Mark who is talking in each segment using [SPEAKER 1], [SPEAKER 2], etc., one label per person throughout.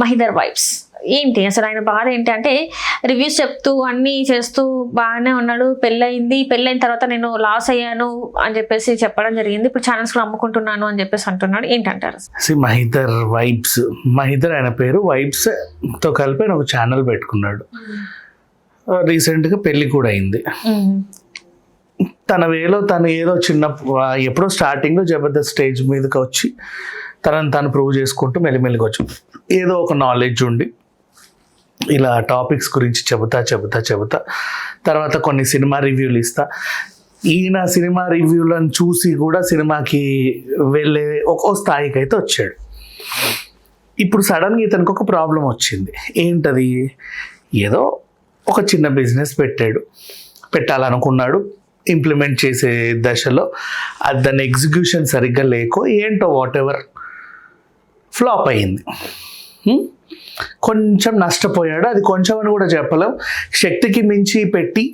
[SPEAKER 1] Mahidhar vibes ఏంటి అసలు ఆయన బాధ ఏంటి అంటే రివ్యూస్ చెప్తూ అన్నీ చేస్తూ బాగానే ఉన్నాడు. పెళ్ళైన తర్వాత నేను లాస్ అయ్యాను అని చెప్పేసి చెప్పడం జరిగింది. ఇప్పుడు ఛానల్స్ కూడా అమ్ముకుంటున్నాను అని చెప్పేసి అంటున్నాడు. ఏంటంటారు?
[SPEAKER 2] మహిదర్ వైబ్స్, మహిదర్ ఆయన పేరు, వైబ్స్ తో కలిపి ఆయన ఒక ఛానల్ పెట్టుకున్నాడు. రీసెంట్గా పెళ్లి కూడా అయింది. తన వేలో తను ఏదో చిన్న ఎప్పుడో స్టార్టింగ్లో జబర్దస్త్ స్టేజ్ మీదకి వచ్చి తనని తాను ప్రూవ్ చేసుకుంటూ మెల్లిమెల్లిగా వచ్చి ఏదో ఒక నాలెడ్జ్ ఉండి ఇలా టాపిక్స్ గురించి చెబుతా తర్వాత కొన్ని సినిమా రివ్యూలు ఇస్తా. ఈయన సినిమా రివ్యూలను చూసి కూడా సినిమాకి వెళ్ళే ఒక స్థాయికి అయితే వచ్చాడు. ఇప్పుడు సడన్గా ఇతనికి ఒక ప్రాబ్లం వచ్చింది. ఏంటది? ఏదో ఒక చిన్న బిజినెస్ పెట్టాలనుకున్నాడు. ఇంప్లిమెంట్ చేసే దశలో దాని ఎగ్జిక్యూషన్ సరిగ్గా లేకో ఏంటో వాట్ ఎవర్ ఫ్లాప్ అయింది. కొంచెం నష్టపోయాడు. అది కొంచెం అని కూడా చెప్పలేం, శక్తికి మించి పెట్టి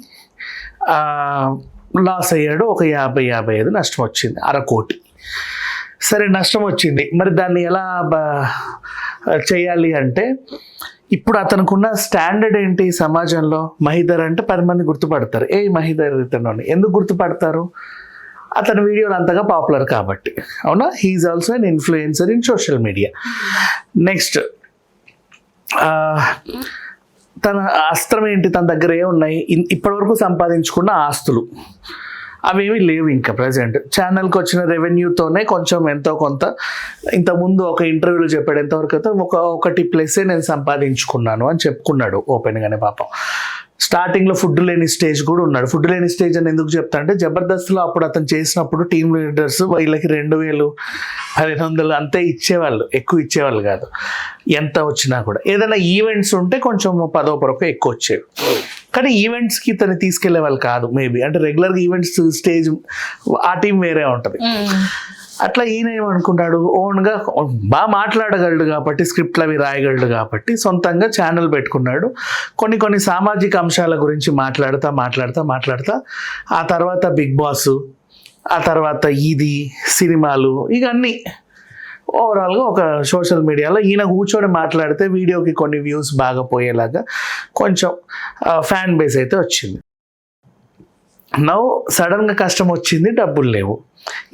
[SPEAKER 2] లాస్ అయ్యాడు. ఒక 50-55 నష్టం వచ్చింది, 1/2 కోటి. సరే, నష్టం వచ్చింది. మరి దాన్ని ఎలా చేయాలి అంటే, ఇప్పుడు అతనుకున్న స్టాండర్డ్ ఏంటి సమాజంలో? మహిదర్ అంటే 10 మంది గుర్తుపడతారు. మహిదర్ ఇతను ఎందుకు గుర్తుపడతారు? అతని వీడియోలు అంతగా పాపులర్ కాబట్టి. అవునా? He is also an influencer in social media. Next, తన అస్త్రం ఏంటి? తన దగ్గర ఏమున్నాయి? ఇప్పటివరకు సంపాదించుకున్న ఆస్తులు అవేమీ లేవు ఇంకా ప్రజెంట్. ఛానల్కి వచ్చిన రెవెన్యూతోనే కొంచెం ఎంతో కొంత, ఇంతకుముందు ఒక ఇంటర్వ్యూలో చెప్పాడు, ఎంతవరకు అయితే 1+ నేను సంపాదించుకున్నాను అని చెప్పుకున్నాడు ఓపెన్గానే. పాపం స్టార్టింగ్లో ఫుడ్ లేని స్టేజ్ కూడా ఉన్నాడు. ఫుడ్ లేని స్టేజ్ అని ఎందుకు చెప్తా అంటే, జబర్దస్త్లో అప్పుడు అతను చేసినప్పుడు టీమ్ లీడర్స్ వీళ్ళకి 2000-1500 అంతే ఇచ్చేవాళ్ళు, ఎక్కువ ఇచ్చేవాళ్ళు కాదు. ఎంత వచ్చినా కూడా ఏదైనా ఈవెంట్స్ ఉంటే కొంచెం 10% ఎక్కువ వచ్చేవి. కానీ ఈవెంట్స్కి తను తీసుకెళ్లే వాళ్ళు కాదు. మేబీ అంటే రెగ్యులర్గా ఈవెంట్స్ స్టేజ్ ఆ టీం వేరే ఉంటుంది. అట్లా ఈయన ఏమనుకుంటాడు, ఓన్గా బాగా మాట్లాడగలడు కాబట్టి, స్క్రిప్ట్లు అవి రాయగలడు కాబట్టి సొంతంగా ఛానల్ పెట్టుకున్నాడు. కొన్ని సామాజిక అంశాల గురించి మాట్లాడుతా ఆ తర్వాత బిగ్ బాస్, ఆ తర్వాత ఇది సినిమాలు, ఇక అన్నీ ఓవరాల్గా ఒక సోషల్ మీడియాలో ఈయన కూర్చొని మాట్లాడితే వీడియోకి కొన్ని వ్యూస్ బాగా పోయేలాగా కొంచెం ఫ్యాన్ బేస్ అయితే వచ్చింది. నౌ సడన్గా కష్టం వచ్చింది, డబ్బులు లేవు.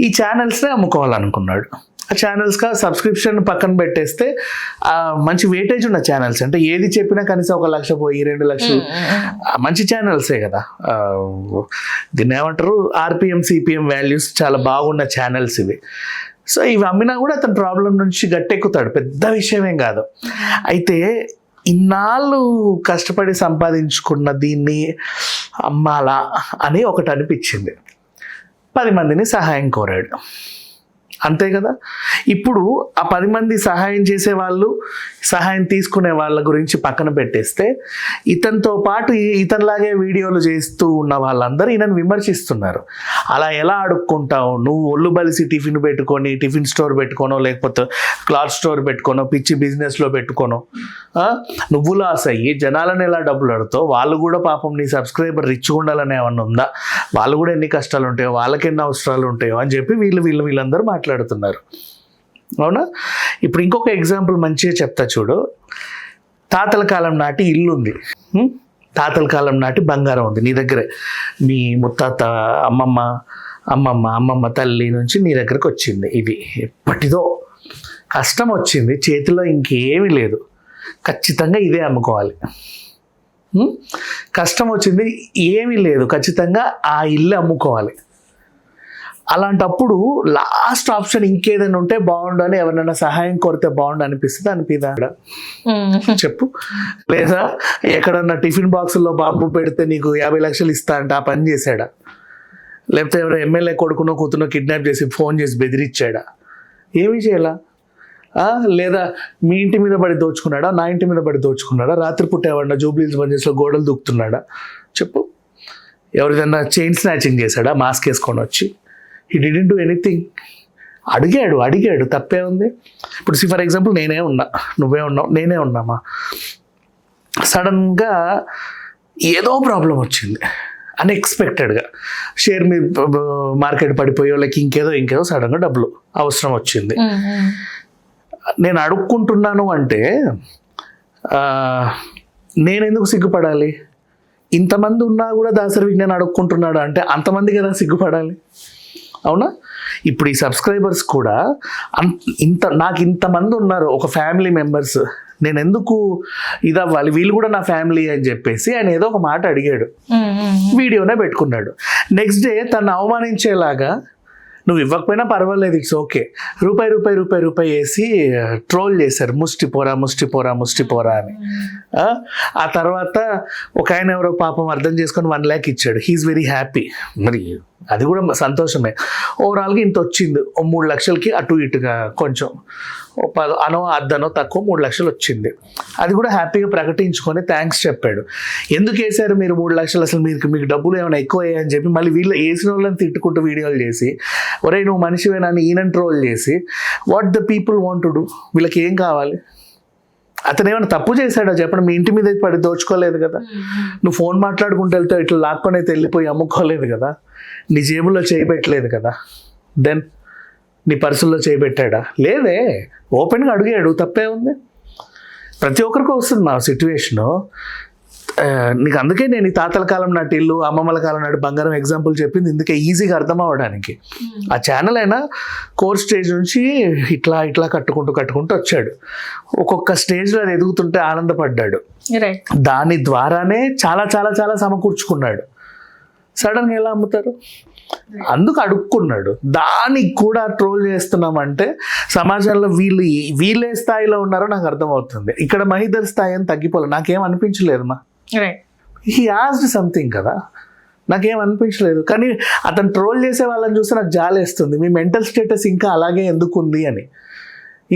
[SPEAKER 2] ఈ ఛానల్స్నే అమ్ముకోవాలనుకున్నాడు. ఆ ఛానల్స్గా సబ్స్క్రిప్షన్ పక్కన పెట్టేస్తే మంచి వెయిటేజ్ ఉన్న ఛానల్స్, అంటే ఏది చెప్పినా కనీసం 1 లక్ష పోయి 2 లక్షలు మంచి ఛానల్సే కదా. దీన్ని ఏమంటారు, ఆర్పిఎం సిపిఎం వాల్యూస్ చాలా బాగున్న ఛానల్స్ ఇవి. సో ఇవి అమ్మినా కూడా అతని ప్రాబ్లం నుంచి గట్టెక్కుతాడు, పెద్ద విషయమేం కాదు. అయితే ఇన్నాళ్ళు కష్టపడి సంపాదించుకున్న దీన్ని అమ్మాలా అని ఒకటి అనిపించింది. 10 మందిని సహాయం కోరాడు, అంతే కదా. ఇప్పుడు ఆ 10 మంది సహాయం చేసే వాళ్ళు, సహాయం తీసుకునే వాళ్ళ గురించి పక్కన పెట్టేస్తే, ఇతనితో పాటు ఇతనిలాగే వీడియోలు చేస్తూ ఉన్న వాళ్ళందరూ ఈయనను విమర్శిస్తున్నారు. అలా ఎలా అడుక్కుంటావు నువ్వు? ఒళ్ళు బలిసి టిఫిన్ పెట్టుకొని, టిఫిన్ స్టోర్ పెట్టుకోనో, లేకపోతే క్లాత్ స్టోర్ పెట్టుకోనో, పిచ్చి బిజినెస్లో పెట్టుకోనో నువ్వు లాస్ అయ్యి జనాలను ఎలా డబ్బులు అడుగుతావు? వాళ్ళు కూడా పాపం నీ సబ్స్క్రైబర్ రిచ్గా ఉండాలని ఏమన్నా ఉందా? వాళ్ళు కూడా ఎన్ని కష్టాలు ఉంటాయో, వాళ్ళకి ఎన్ని అవసరాలు ఉంటాయో అని చెప్పి వీళ్ళందరూ మాట్లాడుతున్నారు. అవునా? ఇప్పుడు ఇంకొక ఎగ్జాంపుల్ మంచిగా చెప్తా చూడు. తాతల కాలం నాటి ఇల్లు ఉంది, తాతల కాలం నాటి బంగారం ఉంది నీ దగ్గరే. మీ ముత్తాత అమ్మమ్మ తల్లి నుంచి నీ దగ్గరకు వచ్చింది. ఇది ఎప్పటిదో కష్టం వచ్చింది, చేతిలో ఇంకేమీ లేదు, ఖచ్చితంగా ఇదే అమ్ముకోవాలి. కష్టం వచ్చింది, ఏమీ లేదు, ఖచ్చితంగా ఆ ఇల్లు అమ్ముకోవాలి. అలాంటప్పుడు లాస్ట్ ఆప్షన్ ఇంకేదైనా ఉంటే బాగుండు అని ఎవరైనా సహాయం కోరితే బాగుండు అనిపిస్తుంది, అనిపిదా? చెప్పు. లేదా ఎక్కడన్నా టిఫిన్ బాక్సుల్లో బాంబు పెడితే నీకు 50 లక్షలు ఇస్తా అంటే ఆ పని చేశాడా? లేకపోతే ఎవరో ఎమ్మెల్యే కొడుకునో కూతునో కిడ్నాప్ చేసి ఫోన్ చేసి బెదిరించాడా? ఏమీ చేయాలా? లేదా మీ ఇంటి మీద పడి దోచుకున్నాడా? నా ఇంటి మీద పడి దోచుకున్నాడా? రాత్రిపూట ఎవరన్నా జూబ్లీహిల్స్ బంజెస్లో గోడలు దూకుతున్నాడా? చెప్పు. ఎవరిదన్నా చైన్ స్నాచింగ్ చేశాడా మాస్క్ వేసుకొని వచ్చి? He didn't do anything. అడిగాడు, తప్పే ఉంది. ఇప్పుడు ఫర్ ఎగ్జాంపుల్ నేనే ఉన్నా, నువ్వే ఉన్నావు, నేనే ఉన్నామా, సడన్గా ఏదో ప్రాబ్లం వచ్చింది అన్ఎక్స్పెక్టెడ్గా, షేర్ మీ మార్కెట్ పడిపోయో, లేక ఇంకేదో సడన్గా డబ్బులు అవసరం వచ్చింది. నేను అడుక్కుంటున్నాను అంటే నేను ఎందుకు సిగ్గుపడాలి? ఇంతమంది ఉన్నా కూడా దాసరి విజ్ఞాన్ అడుక్కుంటున్నాడు అంటే అంతమంది కదా సిగ్గుపడాలి, అవునా? ఇప్పుడు ఈ సబ్స్క్రైబర్స్ కూడా నాకు ఇంతమంది ఉన్నారు, ఒక ఫ్యామిలీ మెంబర్స్, నేను ఎందుకు ఇదవ్వాలి, వీళ్ళు కూడా నా ఫ్యామిలీ అని చెప్పేసి ఆయన ఏదో ఒక మాట అడిగాడు, వీడియోనే పెట్టుకున్నాడు. నెక్స్ట్ డే తను అవమానించేలాగా నువ్వు ఇవ్వకపోయినా పర్వాలేదు, ఇట్స్ ఓకే, రూపాయి వేసి ట్రోల్ చేశారు, ముష్టిపోరా అని. ఆ తర్వాత ఒక ఆయన ఎవరో పాపం అర్థం చేసుకొని 1 lakh ఇచ్చాడు, హీఈస్ వెరీ హ్యాపీ. మరి అది కూడా సంతోషమే. ఓవరాల్గా ఇంత వచ్చింది, 3 లక్షలకి అటు ఇటుగా కొంచెం అద్దనో తక్కువ 3 లక్షలు వచ్చింది. అది కూడా హ్యాపీగా ప్రకటించుకొని థ్యాంక్స్ చెప్పాడు. ఎందుకు వేశారు మీరు 3 లక్షలు, అసలు మీకు డబ్బులు ఏమైనా ఎక్కువ అయ్యాయని చెప్పి మళ్ళీ వీళ్ళు వేసిన వాళ్ళని తిట్టుకుంటూ వీడియోలు చేసి, ఒరే నువ్వు మనిషివేనా అని ఈయన ట్రోల్ చేసి, what the people want to do? వీళ్ళకి ఏం కావాలి? అతను ఏమైనా తప్పు చేశాడో చెప్పండి? మీ ఇంటి మీద పడి దోచుకోలేదు కదా, నువ్వు ఫోన్ మాట్లాడుకుంటూ వెళ్తే ఇట్లా లాక్కొని అయితే వెళ్ళిపోయి అమ్ముకోలేదు కదా, నీ జేబుల్లో చేయబెట్టలేదు కదా, దెన్ నీ పర్సుల్లో చేయబెట్టాడా? లేదే, ఓపెన్గా అడిగాడు, తప్పే ఉంది. ప్రతి ఒక్కరికి వస్తుంది మా సిచ్యువేషను. నీకు అందుకే నేను ఈ తాతల కాలం నాటి ఇల్లు, అమ్మమ్మల కాలం నాటి బంగారం ఎగ్జాంపుల్ చెప్పింది ఇందుకే, ఈజీగా అర్థం అవ్వడానికి. ఆ ఛానల్ అయినా కోర్ స్టేజ్ నుంచి ఇట్లా కట్టుకుంటూ వచ్చాడు. ఒక్కొక్క స్టేజ్లో అది ఎదుగుతుంటే ఆనందపడ్డాడు. దాని ద్వారానే చాలా చాలా చాలా సమకూర్చుకున్నాడు. సడన్గా ఎలా అమ్ముతారు? అందుకు అడుక్కున్నాడు. దానికి కూడా ట్రోల్ చేస్తున్నామంటే సమాజంలో వీళ్ళే స్థాయిలో ఉన్నారో నాకు అర్థమవుతుంది. ఇక్కడ మహిదర్ స్థాయి అని తగ్గిపోలేదు, నాకేం అనిపించలేదు మా. హీ ఆస్డ్ సంథింగ్ కదా, నాకేం అనిపించలేదు. కానీ అతను ట్రోల్ చేసే వాళ్ళని చూస్తే నాకు జాలేస్తుంది, మీ మెంటల్ స్టేటస్ ఇంకా అలాగే ఎందుకు ఉంది అని.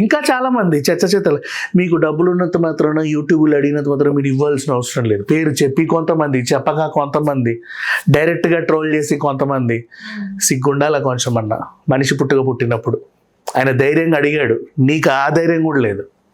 [SPEAKER 2] ఇంకా చాలామంది చెత్తలు, మీకు డబ్బులు ఉన్నంత మాత్రాన యూట్యూబ్లో అడిగినంత మాత్రం మీరు ఇవ్వాల్సిన అవసరం లేదు, పేరు చెప్పి కొంతమంది, చెప్పగా కొంతమంది, డైరెక్ట్గా ట్రోల్ చేసి కొంతమంది. సిగ్గుండాల కొంచెం అన్న, మనిషి పుట్టినప్పుడు ఆయన ధైర్యంగా అడిగాడు, నీకు ఆ ధైర్యం కూడా లేదు.